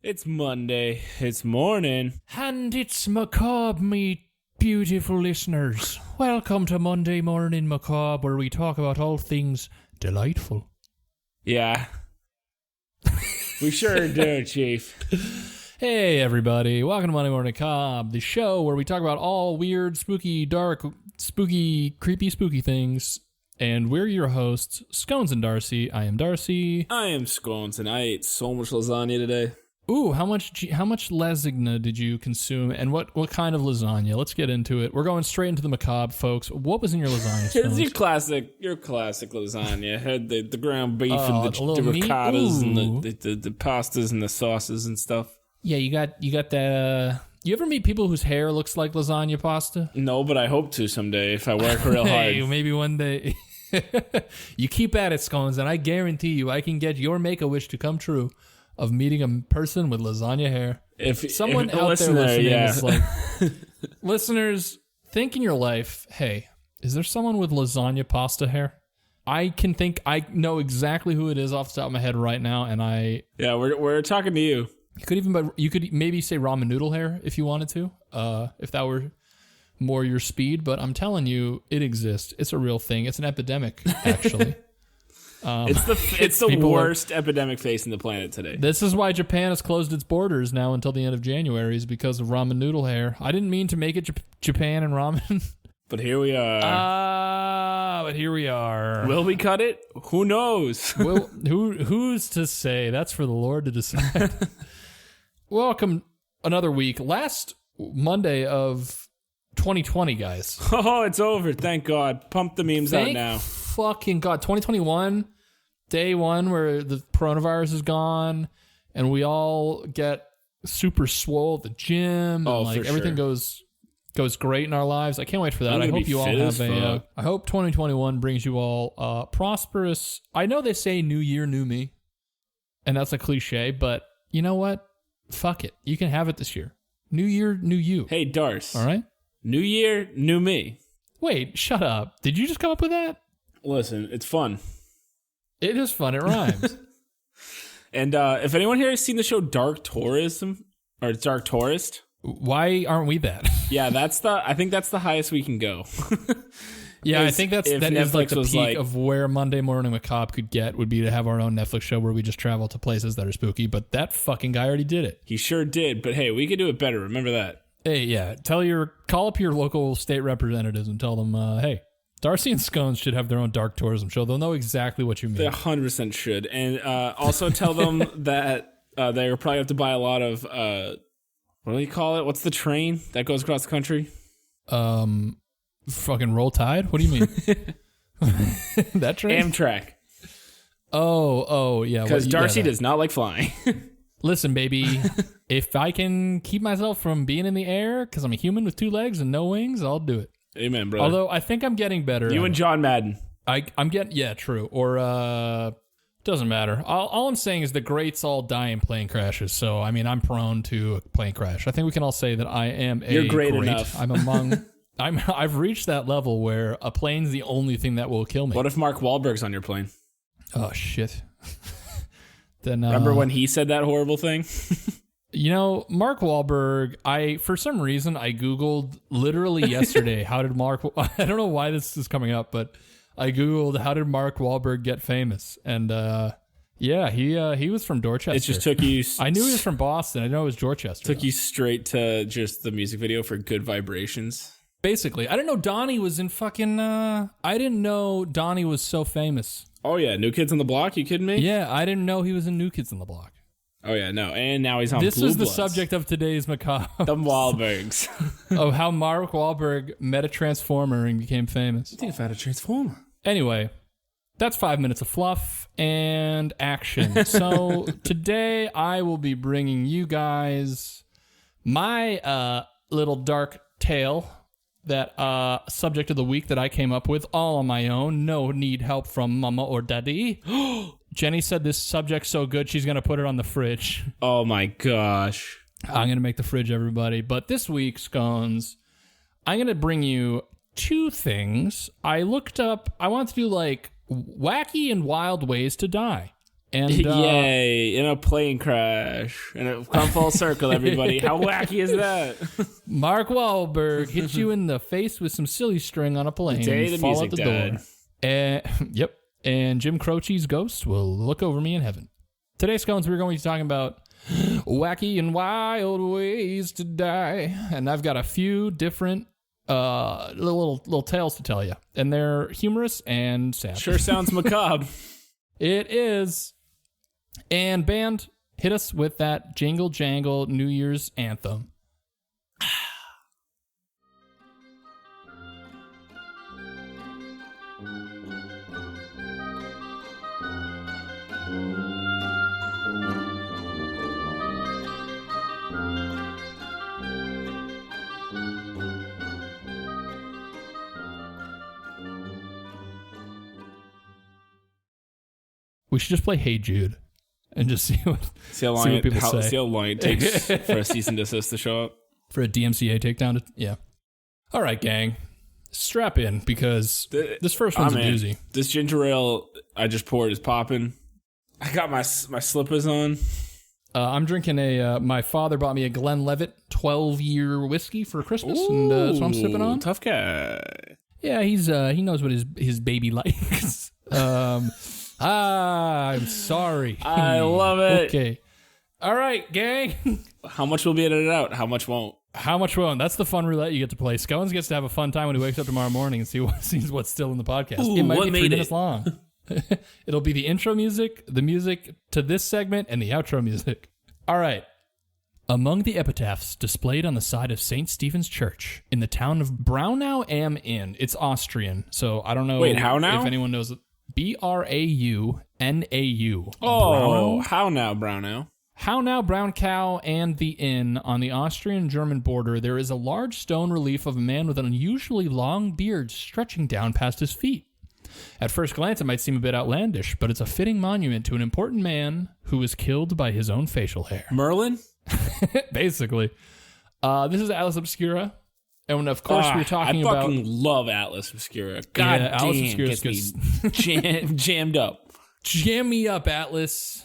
It's Monday. It's morning. And it's Macabre, me beautiful listeners. Welcome to Monday Morning Macabre, where we talk about all things delightful. Yeah. We sure do, Chief. Hey, everybody. Welcome to Monday Morning Macabre, the show where we talk about all weird, spooky, dark, spooky, creepy, spooky things. And we're your hosts, Scones and Darcy. I am Darcy. I am Scones, and I ate so much lasagna today. Ooh, how much lasagna did you consume, and what kind of lasagna? Let's get into it. We're going straight into the macabre, folks. What was in your lasagna, Scones? It's your classic lasagna. It had the ground beef and the ricottas and the pastas and the sauces and stuff. Yeah, you got that. You ever meet people whose hair looks like lasagna pasta? No, but I hope to someday if I work real hard. Hey, maybe one day. You keep at it, Scones, and I guarantee you I can get your Make-A-Wish to come true of meeting a person with lasagna hair. If someone out there listening is like, listeners, think in your life, hey, is there someone with lasagna pasta hair? I know exactly who it is off the top of my head right now, and we're talking to you. You could maybe say ramen noodle hair if you wanted to, if that were more your speed. But I'm telling you, it exists. It's a real thing. It's an epidemic, actually. It's the worst epidemic facing the planet today. This is why Japan has closed its borders now until the end of January, is because of ramen noodle hair. I didn't mean to make it Japan and ramen. But here we are. Will we cut it? Who knows? Who's to say? That's for the Lord to decide. Welcome another week. Last Monday of 2020, guys. Oh, it's over. Thank God. Pump the memes out now. Fucking God. 2021, day one where the coronavirus is gone and we all get super swole at the gym. And everything goes great in our lives. I can't wait for that. I hope you all have I hope 2021 brings you all prosperous. I know they say new year, new me, and that's a cliche, but you know what? Fuck it. You can have it this year. New year, new you. Hey, Darce. All right? New year, new me. Wait, shut up. Did you just come up with that? Listen, it's fun. It is fun. It rhymes. And if anyone here has seen the show Dark Tourism, or Dark Tourist. Why aren't we that? Yeah, I think that's the highest we can go. Yeah, I think that is like the peak of where Monday Morning Macabre could get, would be to have our own Netflix show where we just travel to places that are spooky, but that fucking guy already did it. He sure did, but hey, we could do it better. Remember that. Hey, yeah, call up your local state representatives and tell them, hey, Darcy and Scones should have their own dark tourism show. They'll know exactly what you mean. They 100% should. And also tell them that they probably have to buy a lot of, what do you call it? What's the train that goes across the country? Fucking Roll Tide? What do you mean? That train? Amtrak. Oh, yeah. Because Darcy does not like flying. Listen, baby, if I can keep myself from being in the air, because I'm a human with two legs and no wings, I'll do it. Amen, brother. Although I think I'm getting better. You and John Madden. I'm getting, yeah, true. Or, doesn't matter. All I'm saying is the greats all die in plane crashes. So, I mean, I'm prone to a plane crash. I think we can all say that I am You're great enough. I'm among... I've reached that level where a plane's the only thing that will kill me. What if Mark Wahlberg's on your plane? Oh, shit. Then remember when he said that horrible thing? You know, Mark Wahlberg, for some reason, I Googled literally yesterday, I don't know why this is coming up, but I Googled, how did Mark Wahlberg get famous? And yeah, he was from Dorchester. It just took you... I knew he was from Boston. I know it was Dorchester. Took you straight to just the music video for Good Vibrations. Basically. I didn't know Donnie was in fucking... I didn't know Donnie was so famous. Oh, yeah. New Kids on the Block? You kidding me? Yeah, I didn't know he was in New Kids on the Block. Oh, yeah, no. And now he's on Blue Bloods. This is the subject of today's Macabre. The Wahlbergs. Of how Mark Wahlberg met a Transformer and became famous. I think I've had a Transformer. Anyway, that's 5 minutes of fluff and action. So today I will be bringing you guys my little dark tale, that subject of the week that I came up with all on my own. No need help from mama or daddy. Jenny said this subject's so good she's going to put it on the fridge. Oh my gosh. I'm going to make the fridge, everybody. But this week, Scones, I'm going to bring you two things. I looked up, I wanted to do like wacky and wild ways to die. And yay, in a plane crash. And it come full circle, everybody. How wacky is that? Mark Wahlberg hits you in the face with some silly string on a plane. The day and the fall music out the died. door. Yep. And Jim Croce's ghost will look over me in heaven. Today, Scones, we're going to be talking about wacky and wild ways to die. And I've got a few different little tales to tell you. And they're humorous and sad. Sure sounds macabre. It is. And band, hit us with that Jingle Jangle New Year's anthem. We should just play Hey Jude and just see what people say. See how long it takes for a cease and desist to show up. For a DMCA takedown? Yeah. All right, gang. Strap in because this first one's a doozy. This ginger ale I just poured is popping. I got my slippers on. I'm drinking my father bought me a Glenlivet 12-year whiskey for Christmas, and that's what I'm sipping on. Tough guy. Yeah, he knows what his baby likes. I'm sorry. I love it. Okay. All right, gang. How much will be edited out? How much won't? How much won't? That's the fun roulette you get to play. Scones gets to have a fun time when he wakes up tomorrow morning and sees what's still in the podcast. Ooh, it might what be 3 made minutes it? long. It'll be the intro music, the music to this segment, and the outro music. All right. Among the epitaphs displayed on the side of St. Stephen's Church in the town of Braunau am Inn. It's Austrian, so I don't know Wait, how now? if anyone knows it. Braunau. Oh, how now, Brownow? How now, Brown Cow and the Inn on the Austrian-German border, there is a large stone relief of a man with an unusually long beard stretching down past his feet. At first glance, it might seem a bit outlandish, but it's a fitting monument to an important man who was killed by his own facial hair. Merlin? Basically. This is Atlas Obscura. And of course, we're talking about... I fucking love Atlas Obscura. God damn, Atlas Obscura gets me jammed up. Jam me up, Atlas.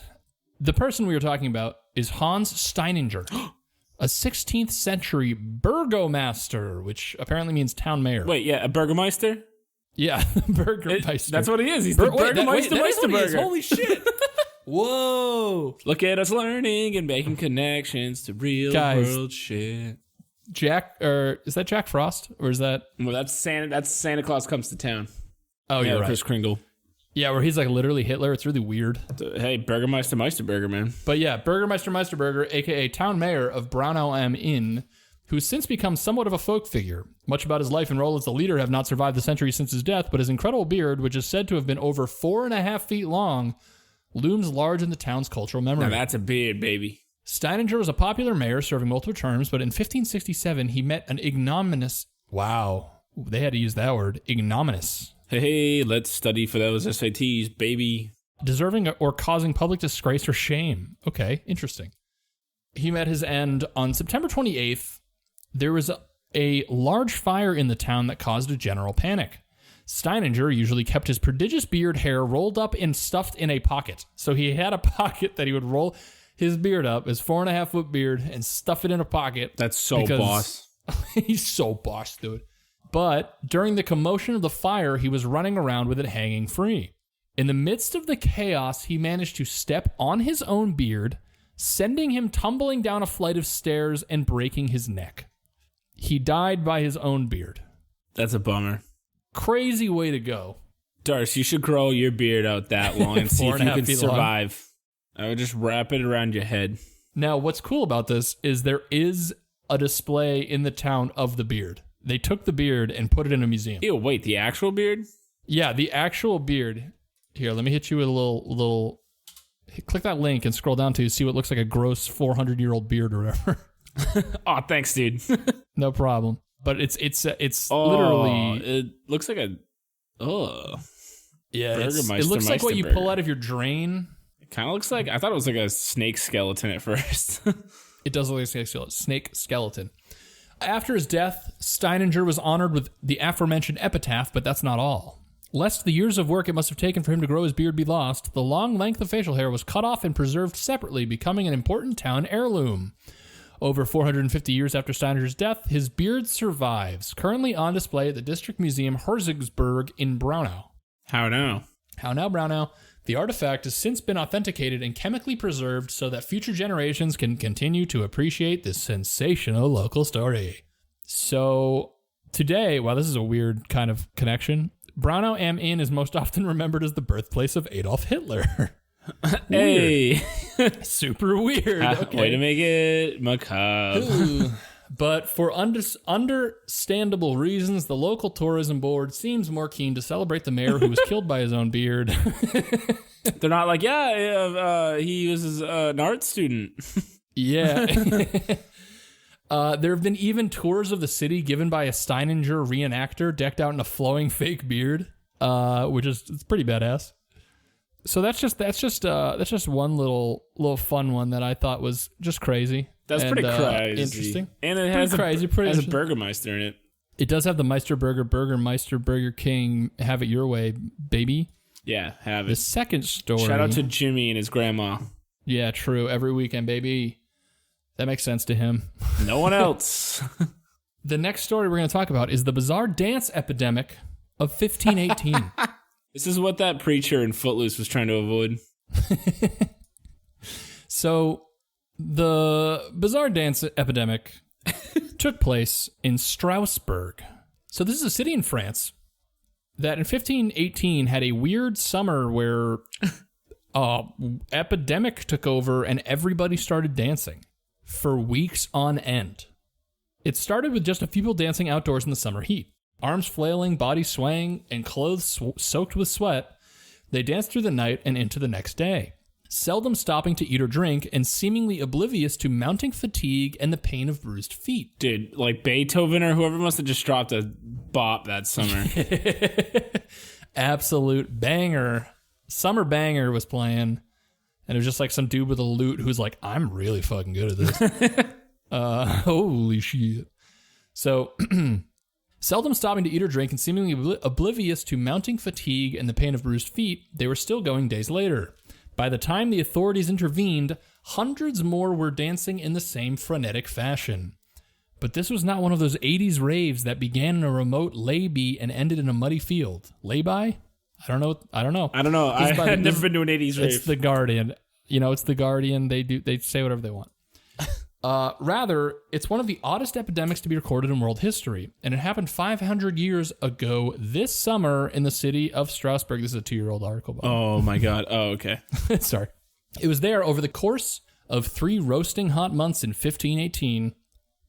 The person we were talking about is Hans Steininger, a 16th century burgomaster, which apparently means town mayor. Wait, yeah, a burgermeister? Yeah, burgermeister. That's what he is. He's the burgermeister Meisterburger. Holy shit. Whoa. Look at us learning and making connections to real world shit. Is that Jack Frost? Or is that... Well, that's Santa Claus Comes to Town. Oh, yeah, you're right. Kris Kringle. Yeah, where he's like literally Hitler. It's really weird. Hey, Burgermeister Meisterburger, man. But yeah, Burgermeister Meisterburger, a.k.a. town mayor of Braunau am Inn, who's since become somewhat of a folk figure. Much about his life and role as the leader have not survived the centuries since his death, but his incredible beard, which is said to have been over 4.5 feet long, looms large in the town's cultural memory. Now that's a beard, baby. Steininger was a popular mayor serving multiple terms, but in 1567 he met an ignominious... Wow, they had to use that word. Ignominious. Hey, let's study for those SATs, baby. Deserving or causing public disgrace or shame. Okay, interesting. He met his end on September 28th. There was a large fire in the town that caused a general panic. Steininger usually kept his prodigious beard hair rolled up and stuffed in a pocket. So he had a pocket that he would roll his beard up, his 4.5-foot beard, and stuff it in a pocket. That's so boss. He's so boss, dude. But during the commotion of the fire, he was running around with it hanging free. In the midst of the chaos, he managed to step on his own beard, sending him tumbling down a flight of stairs and breaking his neck. He died by his own beard. That's a bummer. Crazy way to go. Darce, you should grow your beard out that long and see if you can survive. I would just wrap it around your head. Now, what's cool about this is there is a display in the town of the beard. They took the beard and put it in a museum. Ew, wait, the actual beard? Yeah, the actual beard. Here, let me hit you with a little... Click that link and scroll down to see what looks like a gross 400-year-old beard or whatever. Oh, thanks, dude. No problem. But it's literally... It looks like a... Oh. Yeah, it looks like what you pull out of your drain. It kind of looks like... I thought it was like a snake skeleton at first. It does look like a snake skeleton. After his death, Steininger was honored with the aforementioned epitaph, but that's not all. Lest the years of work it must have taken for him to grow his beard be lost, the long length of facial hair was cut off and preserved separately, becoming an important town heirloom. Over 450 years after Steiner's death, his beard survives, currently on display at the District Museum Herzogsburg in Braunau. How now? How now, Braunau? The artifact has since been authenticated and chemically preserved so that future generations can continue to appreciate this sensational local story. So, today, wow, this is a weird kind of connection. Braunau am Inn is most often remembered as the birthplace of Adolf Hitler. Hey! Super weird. Okay. Way to make it macabre. But for understandable reasons, the local tourism board seems more keen to celebrate the mayor who was killed by his own beard. They're not like, he was an art student. Yeah. There have been even tours of the city given by a Steininger reenactor decked out in a flowing fake beard, which is it's pretty badass. So that's just one little fun one that I thought was just crazy. That's pretty crazy. Interesting. And it has crazy, a Burgermeister in it. It does have the Meisterburger, Burgermeister, Burger King, have it your way, baby. Yeah, have it. The second story. Shout out to Jimmy and his grandma. Yeah, true. Every weekend, baby. That makes sense to him. No one else. The next story we're going to talk about is the bizarre dance epidemic of 1518. This is what that preacher in Footloose was trying to avoid. So, the bizarre dance epidemic took place in Strasbourg. So this is a city in France that in 1518 had a weird summer where epidemic took over and everybody started dancing for weeks on end. It started with just a few people dancing outdoors in the summer heat. Arms flailing, bodies swaying, and clothes soaked with sweat, they danced through the night and into the next day, seldom stopping to eat or drink and seemingly oblivious to mounting fatigue and the pain of bruised feet. Dude, like Beethoven or whoever must have just dropped a bop that summer. Absolute banger. Summer banger was playing, and it was just like some dude with a lute who's like, I'm really fucking good at this. Holy shit. So... Seldom stopping to eat or drink and seemingly oblivious to mounting fatigue and the pain of bruised feet, they were still going days later. By the time the authorities intervened, hundreds more were dancing in the same frenetic fashion. But this was not one of those 80s raves that began in a remote lay-by and ended in a muddy field. Lay-by? I don't know. I've never been to an 80s rave. It's The Guardian. It's The Guardian. They say whatever they want. Rather, it's one of the oddest epidemics to be recorded in world history, and it happened 500 years ago this summer in the city of Strasbourg. This is a 2-year-old article. Oh my god. Oh, okay. Sorry. It was there over the course of 3 roasting hot months in 1518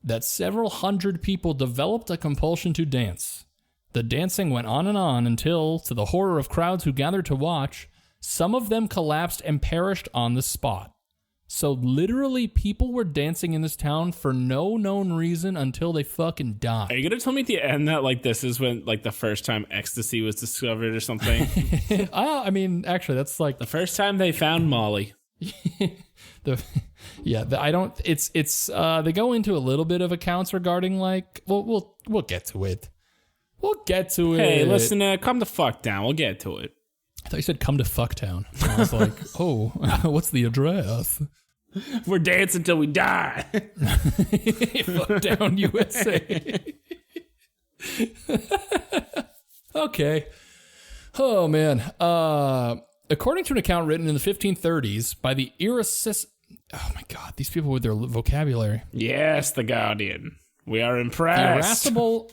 that several hundred people developed a compulsion to dance. The dancing went on and on until, to the horror of crowds who gathered to watch, some of them collapsed and perished on the spot. So literally people were dancing in this town for no known reason until they fucking died. Are you going to tell me at the end that like this is when like the first time ecstasy was discovered or something? I mean, actually that's like the first time they found Molly. They go into a little bit of accounts regarding like, we'll get to it. We'll get to it. Hey, listen, come the fuck down. We'll get to it. I thought you said come to Fucktown. And I was like, oh, what's the address? We're dancing till we die. Fucktown, USA. Okay. Oh, man. According to an account written in the 1530s by the oh, my God. These people with their vocabulary. Yes, the Guardian. We are impressed. The irascible...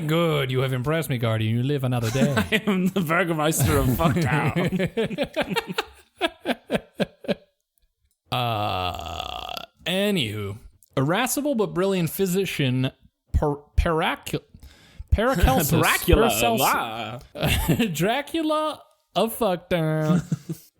Good, you have impressed me, Guardian. You live another day. I am the Burgermeister of Fucktown. Anywho, irascible but brilliant physician Paracelsus Dracula of Fucktown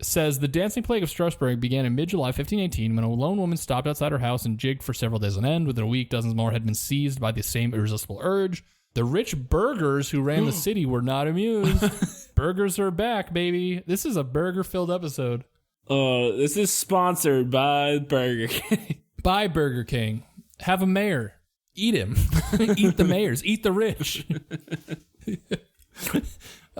says the dancing plague of Strasbourg began in mid-July 1518 when a lone woman stopped outside her house and jigged for several days on end. Within a week, dozens more had been seized by the same irresistible urge. The rich burghers who ran the city were not amused. Burgers are back, baby. This is a burger-filled episode. This is sponsored by Burger King. By Burger King. Have a mayor. Eat him. Eat the mayors. Eat the rich.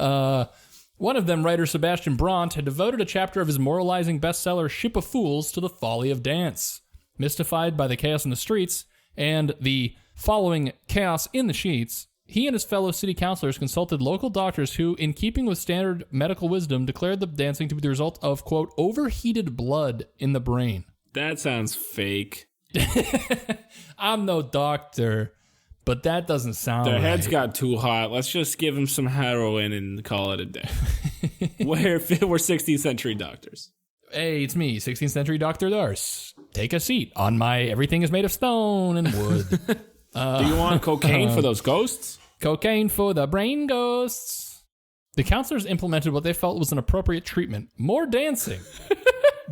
One of them, writer Sebastian Brandt, had devoted a chapter of his moralizing bestseller Ship of Fools to the folly of dance. Mystified by the chaos in the streets and the following chaos in the sheets, he and his fellow city councilors consulted local doctors who, in keeping with standard medical wisdom, declared the dancing to be the result of, quote, overheated blood in the brain. That sounds fake. I'm no doctor, but that doesn't sound Their right. heads got too hot. Let's just give them some heroin and call it a day. We're 16th century doctors. Hey, it's me, 16th century Dr. Darce. Take a seat on my everything is made of stone and wood. Do you want cocaine for those ghosts? Cocaine for the brain ghosts. The counselors implemented what they felt was an appropriate treatment. More dancing.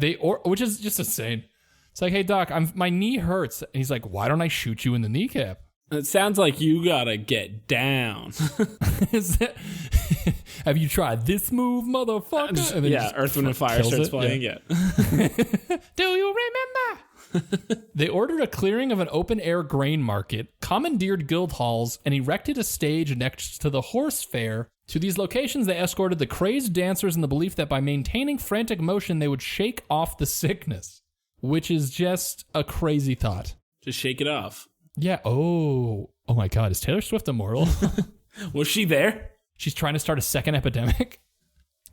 Which is just insane. It's like, hey, doc, my knee hurts. And he's like, why don't I shoot you in the kneecap? It sounds like you gotta get down. Have you tried this move, motherfucker? And then yeah, Earth, Wind, and Fire starts playing. Yeah. Do you remember? They ordered a clearing of an open-air grain market, commandeered guild halls, and erected a stage next to the horse fair. To these locations, they escorted the crazed dancers in the belief that by maintaining frantic motion, they would shake off the sickness, which is just a crazy thought. Just shake it off. Yeah. Oh my God. Is Taylor Swift immortal? Was she there? She's trying to start a second epidemic.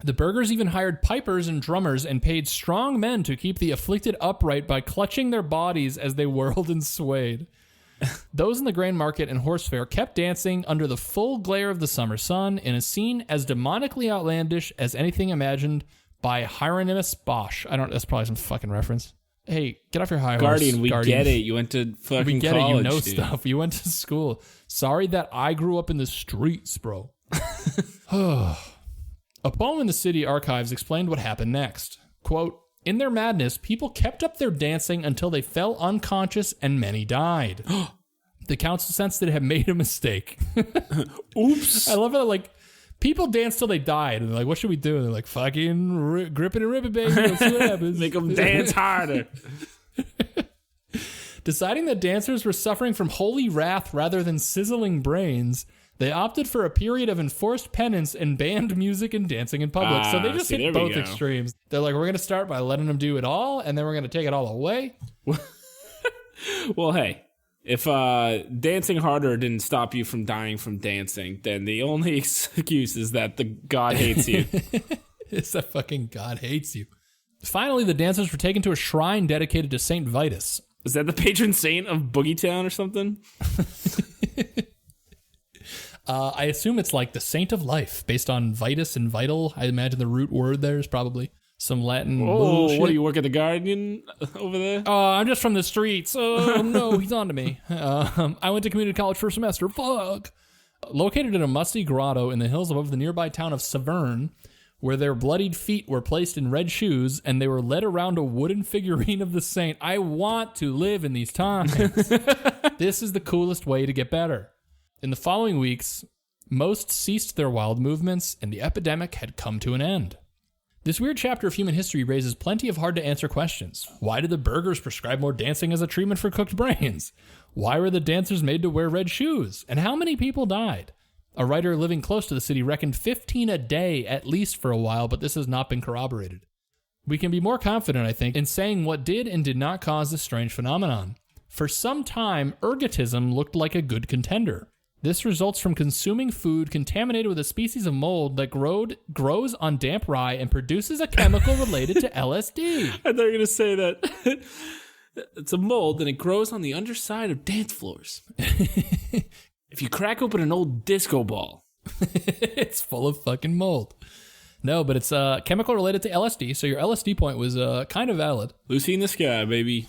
The burghers even hired pipers and drummers and paid strong men to keep the afflicted upright by clutching their bodies as they whirled and swayed. Those in the grain market and horse fair kept dancing under the full glare of the summer sun in a scene as demonically outlandish as anything imagined by Hieronymus Bosch. That's probably some fucking reference. Hey, get off your high horse. Guardian, we get it. You went to fucking college. We get it. You know dude. stuff. You went to school. Sorry that I grew up in the streets, bro. A poem in the city archives explained what happened next. Quote, in their madness, people kept up their dancing until they fell unconscious and many died. The council sensed that it had made a mistake. Oops. I love how, like, people dance till they died. And they're like, what should we do? And they're like, fucking grip it and rip it, baby. Let's see what happens. Make them dance harder. Deciding that dancers were suffering from holy wrath rather than sizzling brains, they opted for a period of enforced penance and banned music and dancing in public. So they just hit both extremes. They're like, we're going to start by letting them do it all, and then we're going to take it all away. Well, hey, if dancing harder didn't stop you from dying from dancing, then the only excuse is that the God hates you. It's that fucking God hates you. Finally, the dancers were taken to a shrine dedicated to Saint Vitus. Is that the patron saint of Boogie Town or something? I assume it's like the saint of life, based on Vitus and vital. I imagine the root word there is probably some Latin bullshit. What, do you work at the Guardian over there? Oh, I'm just from the streets. Oh, no, he's on to me. I went to community college for a semester. Fuck. Located in a musty grotto in the hills above the nearby town of Saverne, where their bloodied feet were placed in red shoes and they were led around a wooden figurine of the saint. I want to live in these times. This is the coolest way to get better. In the following weeks, most ceased their wild movements, and the epidemic had come to an end. This weird chapter of human history raises plenty of hard-to-answer questions. Why did the burghers prescribe more dancing as a treatment for cooked brains? Why were the dancers made to wear red shoes? And how many people died? A writer living close to the city reckoned 15 a day at least for a while, but this has not been corroborated. We can be more confident, I think, in saying what did and did not cause this strange phenomenon. For some time, ergotism looked like a good contender. This results from consuming food contaminated with a species of mold that grows on damp rye and produces a chemical related to LSD. I thought you were going to say that it's a mold and it grows on the underside of dance floors. If you crack open an old disco ball, it's full of fucking mold. No, but it's a chemical related to LSD, so your LSD point was kind of valid. Lucy in the Sky, baby.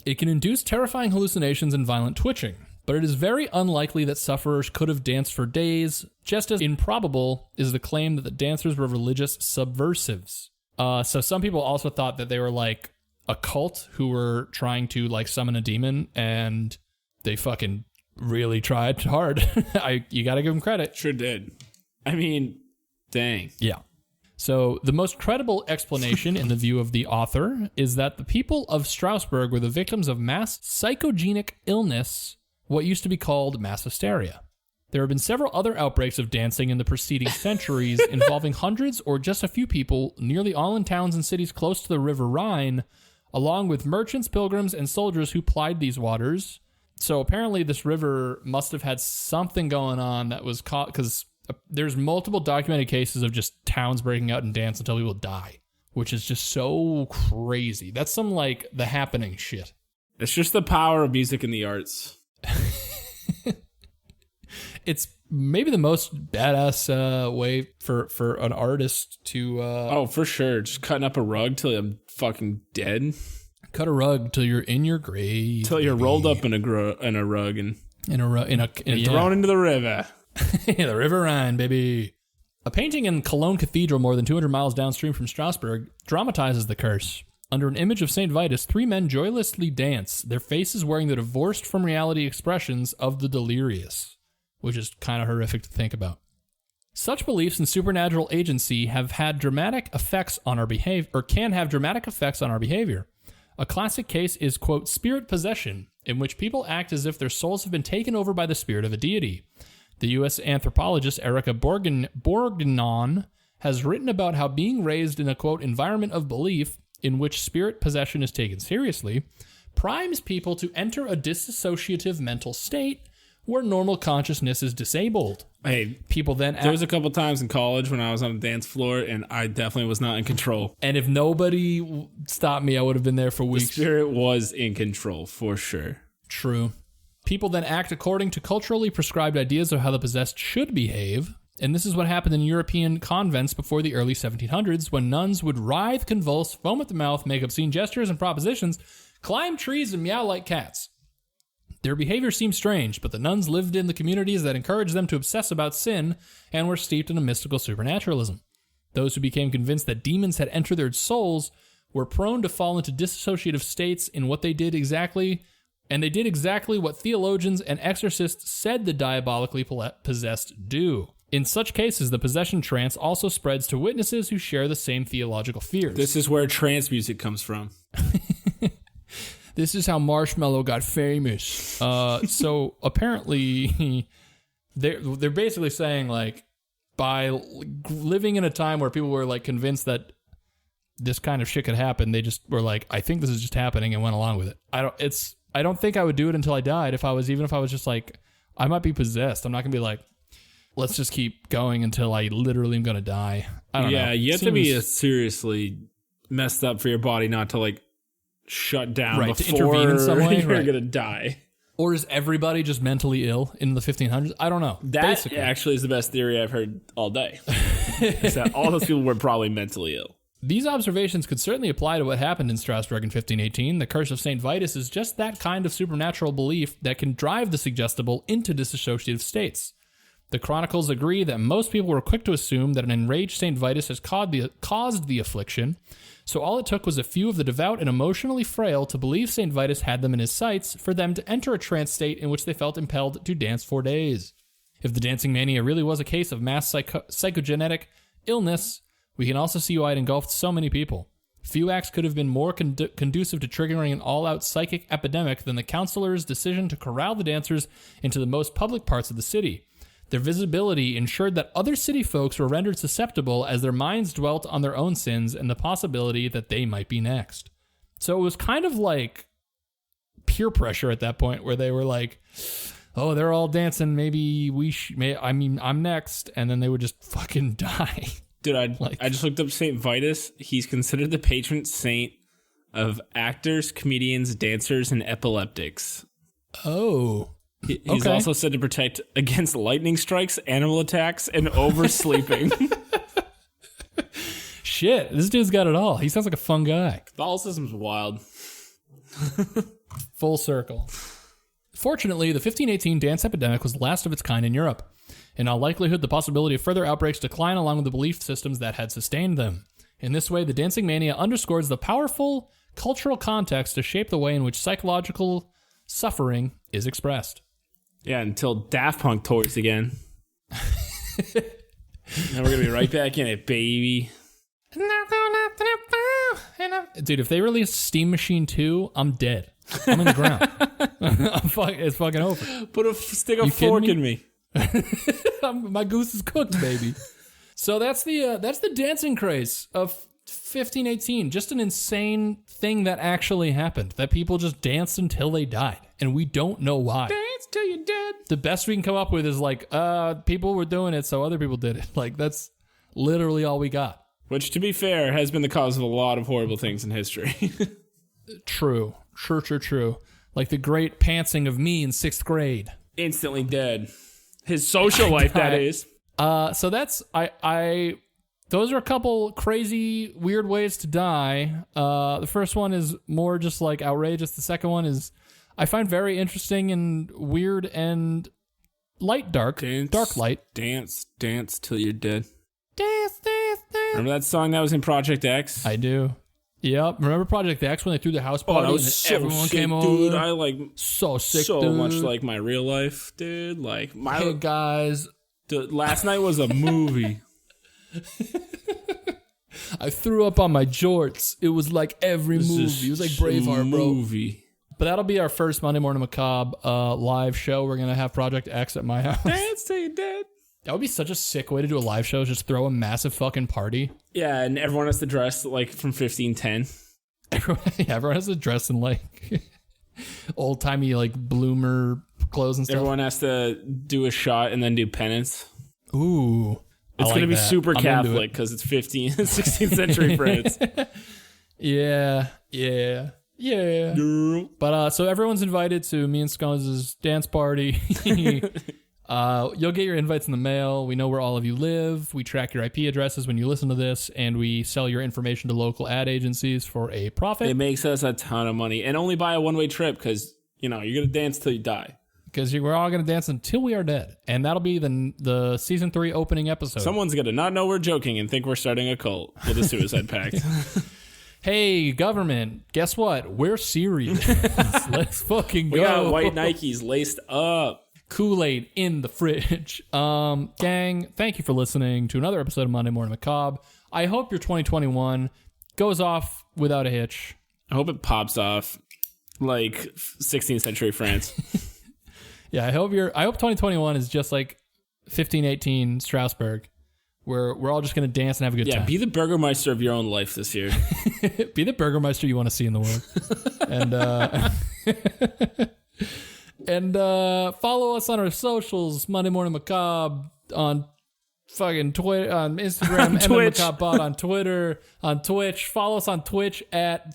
It can induce terrifying hallucinations and violent twitching. But it is very unlikely that sufferers could have danced for days, just as improbable is the claim that the dancers were religious subversives. So some people also thought that they were like a cult who were trying to like summon a demon, and they fucking really tried hard. You gotta give them credit. Sure did. I mean, dang. Yeah. So the most credible explanation in the view of the author is that the people of Strasbourg were the victims of mass psychogenic illness, what used to be called mass hysteria. There have been several other outbreaks of dancing in the preceding centuries involving hundreds or just a few people, nearly all in towns and cities close to the River Rhine, along with merchants, pilgrims, and soldiers who plied these waters. So apparently this river must have had something going on that was caught, because there's multiple documented cases of just towns breaking out in dance until people die, which is just so crazy. That's some, like, The Happening shit. It's just the power of music and the arts. It's maybe the most badass way for an artist to... oh, for sure. Just cutting up a rug till I'm fucking dead. Cut a rug till you're in your grave. Till you're rolled up in a rug and thrown into the river. The River Rhine, baby. A painting in Cologne Cathedral, more than 200 miles downstream from Strasbourg, dramatizes the curse. Under an image of St. Vitus, 3 men joylessly dance, their faces wearing the divorced from reality expressions of the delirious, which is kind of horrific to think about. Such beliefs in supernatural agency have had dramatic effects on our behavior, or can have dramatic effects on our behavior. A classic case is, quote, spirit possession, in which people act as if their souls have been taken over by the spirit of a deity. The U.S. anthropologist Erica Borgnon has written about how being raised in a, quote, environment of belief in which spirit possession is taken seriously primes people to enter a dissociative mental state where normal consciousness is disabled. Hey, people then there was a couple times in college when I was on the dance floor and I definitely was not in control. And if nobody stopped me, I would have been there for weeks. The spirit was in control, for sure. True. People then act according to culturally prescribed ideas of how the possessed should behave. And this is what happened in European convents before the early 1700s, when nuns would writhe, convulse, foam at the mouth, make obscene gestures and propositions, climb trees, and meow like cats. Their behavior seemed strange, but the nuns lived in the communities that encouraged them to obsess about sin and were steeped in a mystical supernaturalism. Those who became convinced that demons had entered their souls were prone to fall into dissociative states in what they did exactly, and they did exactly what theologians and exorcists said the diabolically possessed do. In such cases, the possession trance also spreads to witnesses who share the same theological fears. This is where trance music comes from. This is how Marshmello got famous. So apparently, they're basically saying, like, by living in a time where people were, like, convinced that this kind of shit could happen, they just were like, I think this is just happening, and went along with it. I don't think I would do it until I died. Even if I was just like, I might be possessed. I'm not gonna be like, let's just keep going until I literally am gonna die. I don't know. Yeah, you have to be seriously messed up for your body not to, like, shut down right, before to intervene in some way, you're right. gonna die. Or is everybody just mentally ill in the 1500s? I don't know. That basically actually is the best theory I've heard all day. Is that all those people were probably mentally ill. These observations could certainly apply to what happened in Strasbourg in 1518. The curse of St. Vitus is just that kind of supernatural belief that can drive the suggestible into dissociative states. The chronicles agree that most people were quick to assume that an enraged St. Vitus has caused the affliction, so all it took was a few of the devout and emotionally frail to believe St. Vitus had them in his sights for them to enter a trance state in which they felt impelled to dance for days. If the dancing mania really was a case of mass psychogenetic illness, we can also see why it engulfed so many people. Few acts could have been more conducive to triggering an all-out psychic epidemic than the counselor's decision to corral the dancers into the most public parts of the city. Their visibility ensured that other city folks were rendered susceptible as their minds dwelt on their own sins and the possibility that they might be next. So it was kind of like peer pressure at that point, where they were like, oh, they're all dancing, maybe I'm next, and then they would just fucking die. Dude, I just looked up St. Vitus. He's considered the patron saint of actors, comedians, dancers, and epileptics. Oh. He's also said to protect against lightning strikes, animal attacks, and oversleeping. Shit, this dude's got it all. He sounds like a fun guy. Catholicism's wild. Full circle. Fortunately, the 1518 dance epidemic was the last of its kind in Europe. In all likelihood, the possibility of further outbreaks decline along with the belief systems that had sustained them. In this way, the dancing mania underscores the powerful cultural context to shape the way in which psychological suffering is expressed. Yeah, until Daft Punk tours again. Then we're going to be right back in it, baby. Dude, if they release Steam Machine 2, I'm dead. I'm in the ground. It's fucking over. Put a stick of fork in me. My goose is cooked, baby. So that's the dancing craze of 1518. Just an insane thing that actually happened. That people just danced until they died, and we don't know why. Dance till you're dead. The best we can come up with is like, people were doing it, so other people did it. Like, that's literally all we got. Which, to be fair, has been the cause of a lot of horrible things in history. True. Like the great pantsing of me in 6th grade. Instantly dead. His social life, that is. So that's those are a couple crazy, weird ways to die. The first one is more just like outrageous. The second one is I find very interesting and weird and dark light. Dance till you're dead. Dance. Remember that song that was in Project X? I do. Yep. Remember Project X when they threw the house party that was and so everyone sick, came dude. over? I like so sick, so dude. much like my real life, dude. Like my hey guys, dude, last night was a movie. I threw up on my jorts. It was like every movie. It was like Braveheart, bro. Movie. But that'll be our first Monday Morning Macabre live show. We're gonna have Project X at my house. Dance till you're dead. That would be such a sick way to do a live show. Just throw a massive fucking party. Yeah, and everyone has to dress like from 1510. Everyone has to dress in like old timey like bloomer clothes and stuff. Everyone has to do a shot and then do penance. Ooh. It's going to be super Catholic because it's 16th century France. Yeah. But so everyone's invited to me and Scones' dance party. You'll get your invites in the mail. We know where all of you live. We track your IP addresses when you listen to this, and we sell your information to local ad agencies for a profit. It makes us a ton of money, and only buy a one-way trip because you're gonna dance till you die. Because we're all gonna dance until we are dead, and that'll be the season 3 opening episode. Someone's gonna not know we're joking and think we're starting a cult with a suicide pact. Hey, government, guess what? We're serious. Let's fucking go. We got white Nikes laced up. Kool-Aid in the fridge. Gang, thank you for listening to another episode of Monday Morning Macabre. I hope your 2021 goes off without a hitch. I hope it pops off like 16th century France. Yeah, I hope 2021 is just like 1518 Strasbourg, where we're all just going to dance and have a good time. Yeah, be the Burgermeister of your own life this year. Be the Burgermeister you want to see in the world. And follow us on our socials, Monday Morning Macabre on fucking Twitter, on Instagram, MMacabrebot on Twitter, on Twitch. Follow us on Twitch at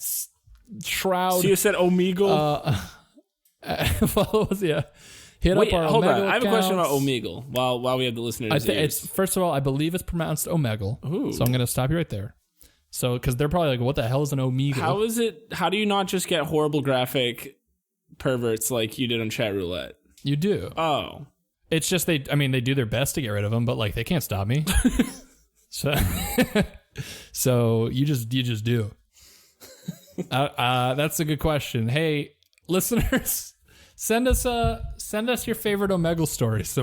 Shroud. So you said Omegle? Follow us, yeah. Wait, up our hold Omegle on. I have a accounts. question about Omegle while we have the listeners. It's first of all, I believe it's pronounced Omegle. Ooh. So I'm going to stop you right there. So, because they're probably like, what the hell is an Omegle? How do you not just get horrible graphic perverts like you did on Chat Roulette? You do. Oh. It's just they do their best to get rid of them, but like they can't stop me. So you just do. That's a good question. Hey, listeners, send us your favorite Omegle stories.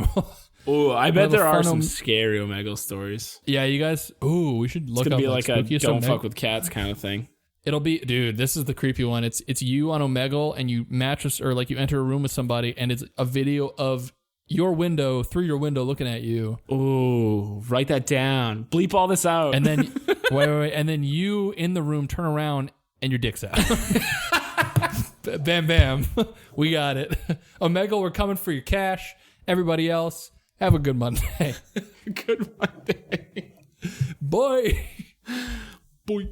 Oh, I bet there are some scary Omegle stories. Yeah, you guys. Ooh, we should look. It's gonna up be like a don't Omegle. fuck with cats kind of thing. It'll be, dude, this is the creepy one. It's you on Omegle and you mattress or like you enter a room with somebody and it's a video of your window through your window looking at you. Ooh, write that down. Bleep all this out. And then wait. And then you in the room turn around and your dick's out. Bam, bam. We got it. Omegle, we're coming for your cash. Everybody else, have a good Monday. Good Monday. Boy. Boy.